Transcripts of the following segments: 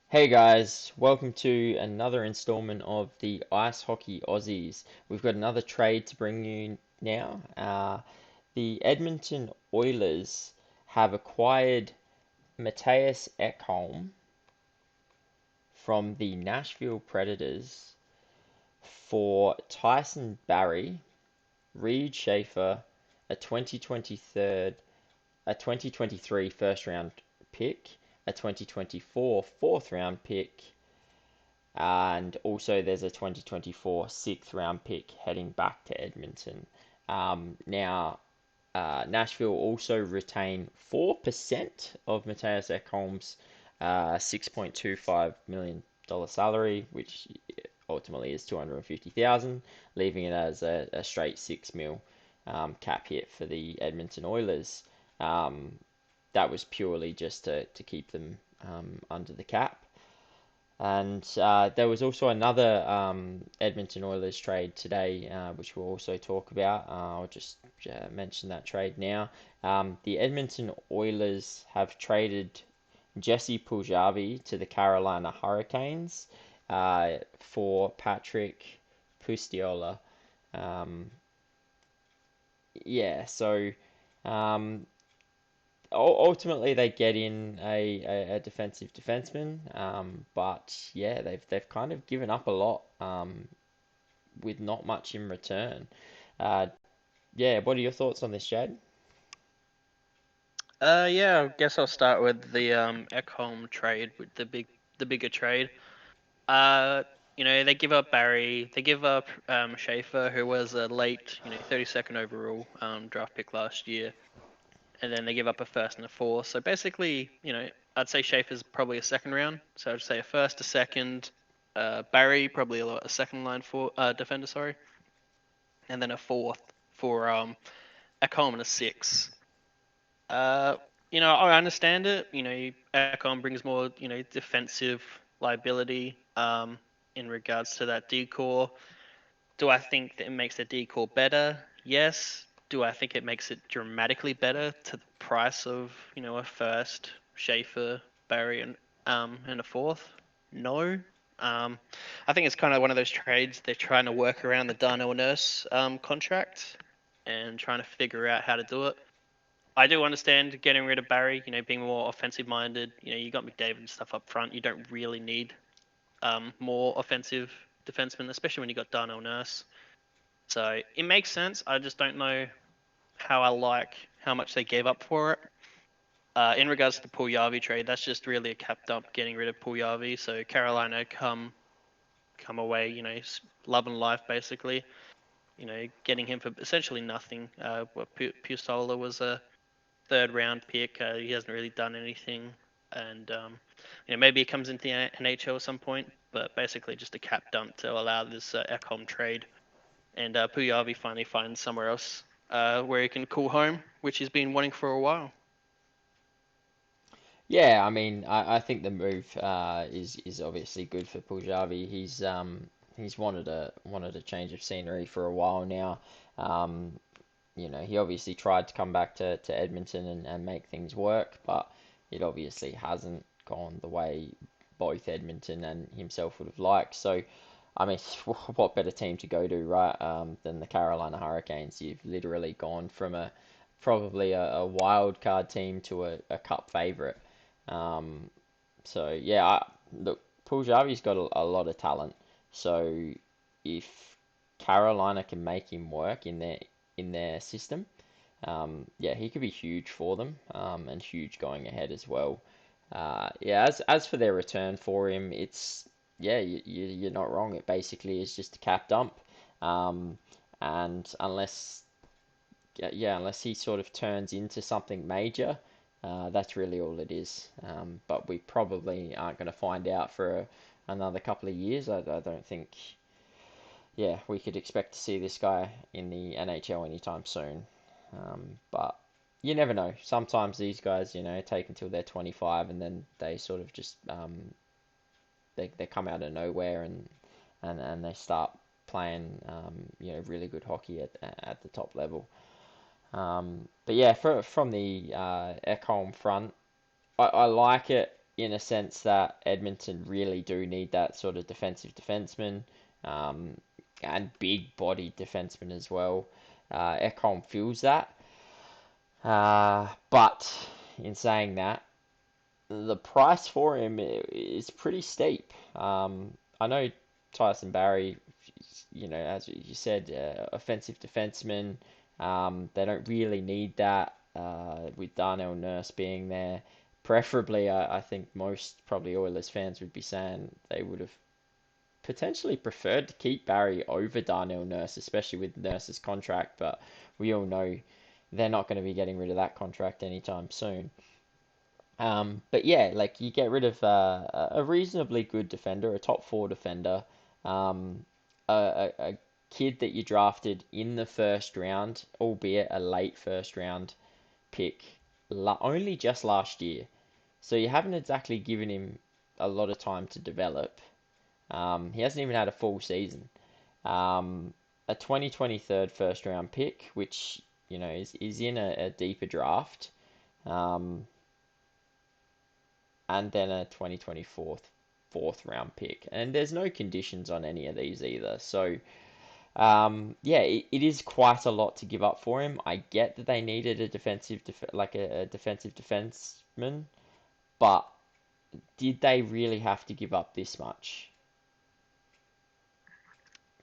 Hey guys, welcome to another installment of the Ice Hockey Aussies. We've got another trade to bring you now. The Edmonton Oilers have acquired Matthias Ekholm from the Nashville Predators for Tyson Barrie, Reed Schaefer, a 2023, a 2023 first round pick, a 2024 fourth round pick, and also there's a 2024 sixth round pick heading back to Edmonton. Now, Nashville also retain 4% of Matthias Ekholm's $6.25 million salary, which ultimately is 250,000, leaving it as a straight 6 mil cap hit for the Edmonton Oilers. Um, that was purely just to keep them under the cap. And there was also another Edmonton Oilers trade today, which we'll also talk about. I'll just mention that trade now. The Edmonton Oilers have traded Jesse Puljujarvi to the Carolina Hurricanes for Patrick Pustiola. Um, yeah, so um, ultimately they get in a defensive defenseman, but yeah, they've kind of given up a lot with not much in return. Uh, yeah, what are your thoughts on this, Jade? Yeah, I guess I'll start with the Ekholm trade, with the bigger trade. Uh, they give up Barrie, they give up Schaefer, who was a late, 32nd overall draft pick last year, and then they give up a first and a fourth. So basically, I'd say Schaefer's probably a second round. So I'd say a first, a second, Barrie probably a second line for defender, sorry, and then a fourth for Ekholm and a six. Uh, I understand it. Ekholm brings more, defensive liability in regards to that decor. Do I think that it makes the decor better? Yes. Do I think it makes it dramatically better to the price of, a first, Schaefer, Barrie, and a fourth? No. Um, I think it's kind of one of those trades they're trying to work around the Darnell Nurse contract and trying to figure out how to do it. I do understand getting rid of Barrie, being more offensive minded. You got McDavid and stuff up front. You don't really need more offensive defensemen, especially when you got Darnell Nurse. So it makes sense. I just don't know how I like how much they gave up for it. In regards to the Puljujarvi trade, that's just really a cap dump, getting rid of Puljujarvi. So Carolina come away, love and life basically. Getting him for essentially nothing. Pustola was a third round pick. He hasn't really done anything, and maybe he comes into the NHL at some point. But basically, just a cap dump to allow this Ekholm trade, and Puyavi finally finds somewhere else where he can call home, which he's been wanting for a while. Yeah, I mean, I think the move is obviously good for Puljujarvi. He's wanted a change of scenery for a while now. Um, he obviously tried to come back to Edmonton and make things work, but it obviously hasn't gone the way both Edmonton and himself would have liked. So, I mean, what better team to go to, right, than the Carolina Hurricanes? You've literally gone from probably a wild card team to a cup favorite. Um, so yeah, look, Puljujarvi's got a lot of talent. So if Carolina can make him work in their system, yeah, he could be huge for them, and huge going ahead as well. Yeah, as for their return for him, it's yeah, you're not wrong. It basically is just a cap dump, um, and unless he sort of turns into something major, that's really all it is. But we probably aren't going to find out for another couple of years. I don't think, yeah, we could expect to see this guy in the NHL anytime soon. But you never know. Sometimes these guys, take until they're 25 and then they sort of just they come out of nowhere and they start playing really good hockey at the top level. But yeah, from the Ekholm front, I like it. in a sense that Edmonton really do need that sort of defensive defenseman, um, and big bodied defenseman as well. Ekholm feels that. But in saying that, the price for him is pretty steep. I know Tyson Barrie, as you said, offensive defenseman. They don't really need that with Darnell Nurse being there. Preferably, I think most probably Oilers fans would be saying they would have potentially preferred to keep Barrie over Darnell Nurse, especially with Nurse's contract. But we all know they're not going to be getting rid of that contract anytime soon. But yeah, like you get rid of a reasonably good defender, a top four defender, um, a kid that you drafted in the first round, albeit a late first round pick, only just last year. So you haven't exactly given him a lot of time to develop. He hasn't even had a full season. A 2023 first round pick, which is in a deeper draft. Um, and then a 2024 fourth round pick. And there's no conditions on any of these either. So, yeah, it is quite a lot to give up for him. I get that they needed a a defensive defenseman, but did they really have to give up this much?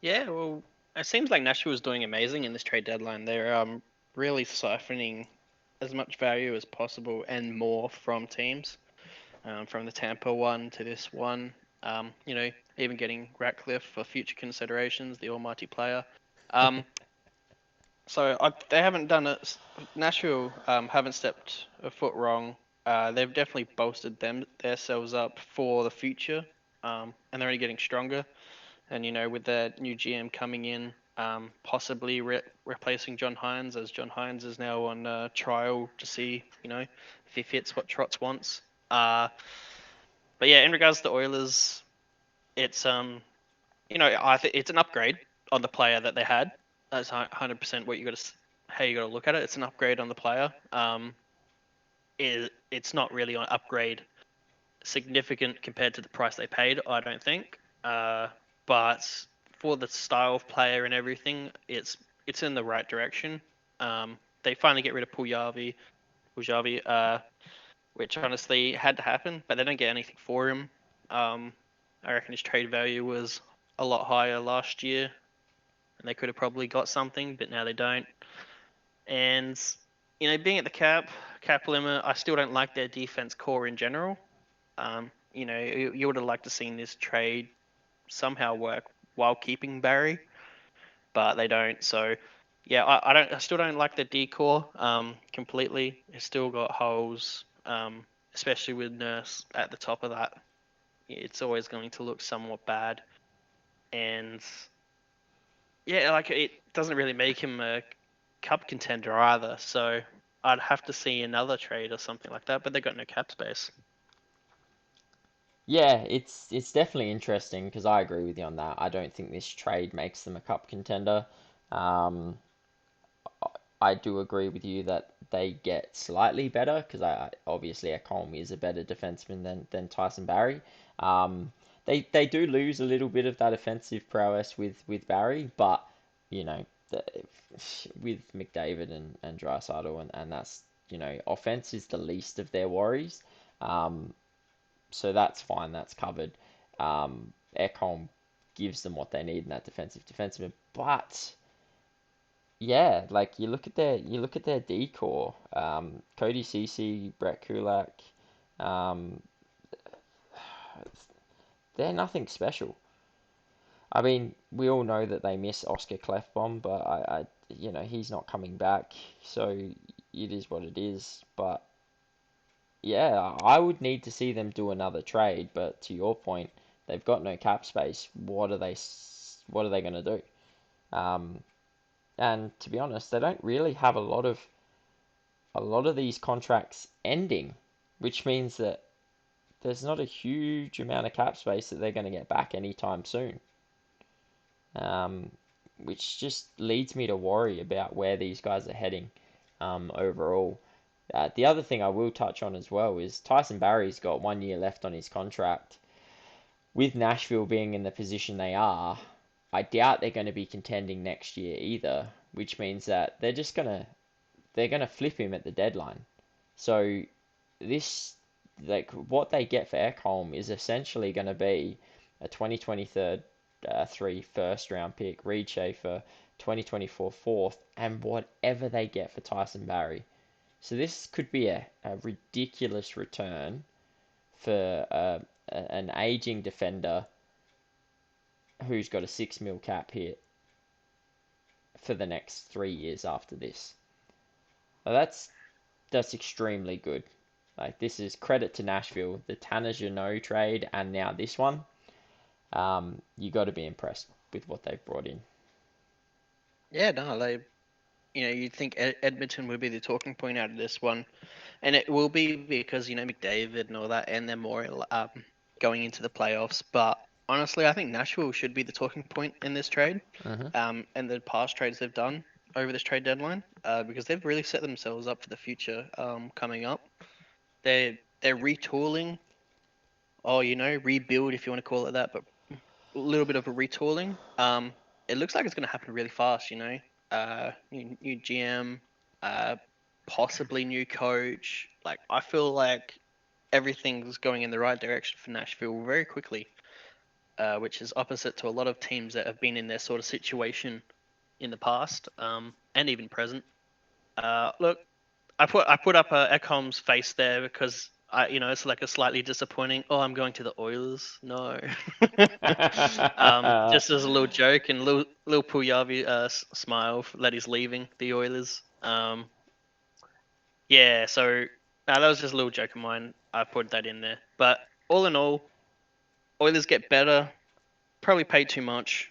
Yeah, well, it seems like Nashville was doing amazing in this trade deadline. They're really siphoning as much value as possible and more from teams, from the Tampa one to this one. Even getting Ratcliffe for future considerations, the almighty player. Um, they haven't done it. Nashville haven't stepped a foot wrong. They've definitely bolstered themselves up for the future, and they're only getting stronger. And with the new GM coming in, possibly replacing John Hines, as John Hines is now on trial to see if he fits what Trotz wants. But yeah, in regards to Oilers, it's I think it's an upgrade on the player that they had. That's 100% what you got to how you got to look at it. It's an upgrade on the player. It's not really an upgrade significant compared to the price they paid, I don't think. But for the style of player and everything, it's in the right direction. They finally get rid of Puljujarvi, which honestly had to happen, but they don't get anything for him. I reckon his trade value was a lot higher last year, and they could have probably got something, but now they don't. And being at the cap limit, I still don't like their defense core in general. You would have liked to seen this trade somehow work while keeping Barrie, but they don't. So yeah, I still don't like the decor completely. It's still got holes, especially with Nurse at the top of that. It's always going to look somewhat bad, and yeah, like it doesn't really make him a cup contender either. So I'd have to see another trade or something like that, but they got no cap space. Yeah, it's definitely interesting because I agree with you on that. I don't think this trade makes them a cup contender. Um, I do agree with you that they get slightly better because I obviously Ekholm is a better defenseman than Tyson Barrie. They do lose a little bit of that offensive prowess with Barrie, but you know the, with McDavid and Draisaitl and that's offense is the least of their worries. Um, so that's fine, that's covered. Ekholm gives them what they need in that defensive defenseman, but yeah, like you look at their decor. Cody Cece, Brett Kulak, um, they're nothing special. I mean, we all know that they miss Oscar Clefbaum, but he's not coming back, so it is what it is. But yeah, I would need to see them do another trade. But to your point, they've got no cap space. What are they going to do? Um, and to be honest, they don't really have a lot of these contracts ending, which means that there's not a huge amount of cap space that they're going to get back anytime soon. Um, which just leads me to worry about where these guys are heading overall. The other thing I will touch on as well is Tyson Barrie's got 1 year left on his contract. With Nashville being in the position they are, I doubt they're going to be contending next year either, which means that they're gonna flip him at the deadline. So this, like, what they get for Ekholm is essentially going to be a 2023 first round pick, Reed Schaefer, 2024 fourth, and whatever they get for Tyson Barrie. So this could be a ridiculous return for an aging defender who's got a 6 mil cap hit for the next 3 years after this. Now that's extremely good. Like, this is credit to Nashville, the Tanner Jeannot trade, and now this one. You got to be impressed with what they've brought in. Yeah, no, you'd think Edmonton would be the talking point out of this one, and it will be because McDavid and all that, and they're more going into the playoffs. But honestly, I think Nashville should be the talking point in this trade, Mm-hmm. and the past trades they've done over this trade deadline, because they've really set themselves up for the future coming up. They're retooling, or rebuild if you want to call it that, but a little bit of a retooling. It looks like it's going to happen really fast. New GM, possibly new coach. Like, I feel like everything's going in the right direction for Nashville very quickly, which is opposite to a lot of teams that have been in their sort of situation in the past, and even present. Look, I put up Ekholm's face there because it's like a slightly disappointing. Oh, I'm going to the Oilers. No, just as a little joke, and little Puljujarvi smile that he's leaving the Oilers. Yeah, so that was just a little joke of mine. I put that in there, but all in all, Oilers get better. Probably paid too much.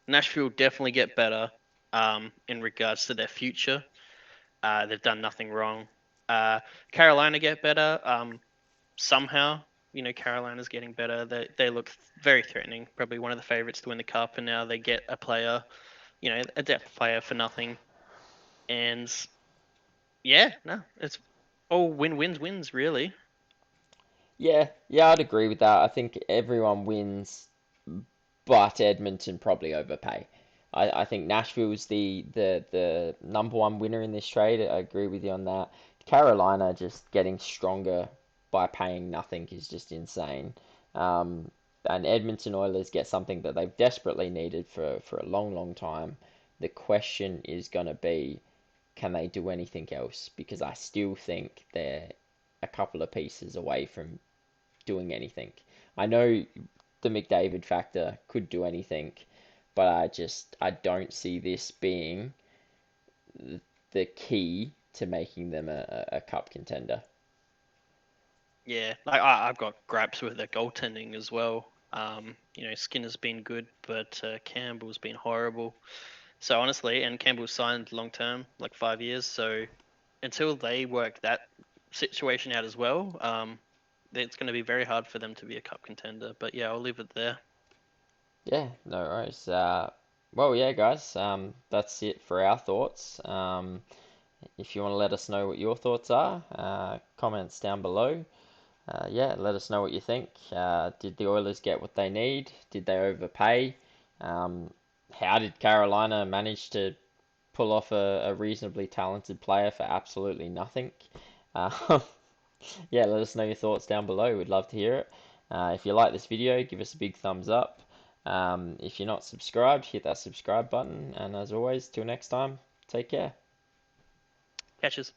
Nashville definitely get better. In regards to their future. They've done nothing wrong. Carolina get better. Somehow, Carolina's getting better. They look very threatening. Probably one of the favorites to win the cup, and now they get a player, a depth player for nothing. And yeah, no, it's all wins really. Yeah, I'd agree with that. I think everyone wins, but Edmonton probably overpay. I think Nashville's the number one winner in this trade. I agree with you on that. Carolina just getting stronger by paying nothing is just insane. And Edmonton Oilers get something that they've desperately needed for a long, long time. The question is going to be, can they do anything else? Because I still think they're a couple of pieces away from doing anything. I know the McDavid factor could do anything, but I don't see this being the key to making them a cup contender. Yeah, I've got gripes with their goaltending as well. Skinner's been good, but Campbell's been horrible. So honestly, and Campbell signed long term, like 5 years. So until they work that situation out as well, it's going to be very hard for them to be a cup contender. But yeah, I'll leave it there. Yeah, no worries. Well, yeah, guys, that's it for our thoughts. If you want to let us know what your thoughts are, comments down below. Yeah, let us know what you think. Did the Oilers get what they need? Did they overpay? How did Carolina manage to pull off a reasonably talented player for absolutely nothing? Uh, yeah, let us know your thoughts down below. We'd love to hear it. If you like this video, give us a big thumbs up. If you're not subscribed, hit that subscribe button. And as always, till next time, take care. Catches.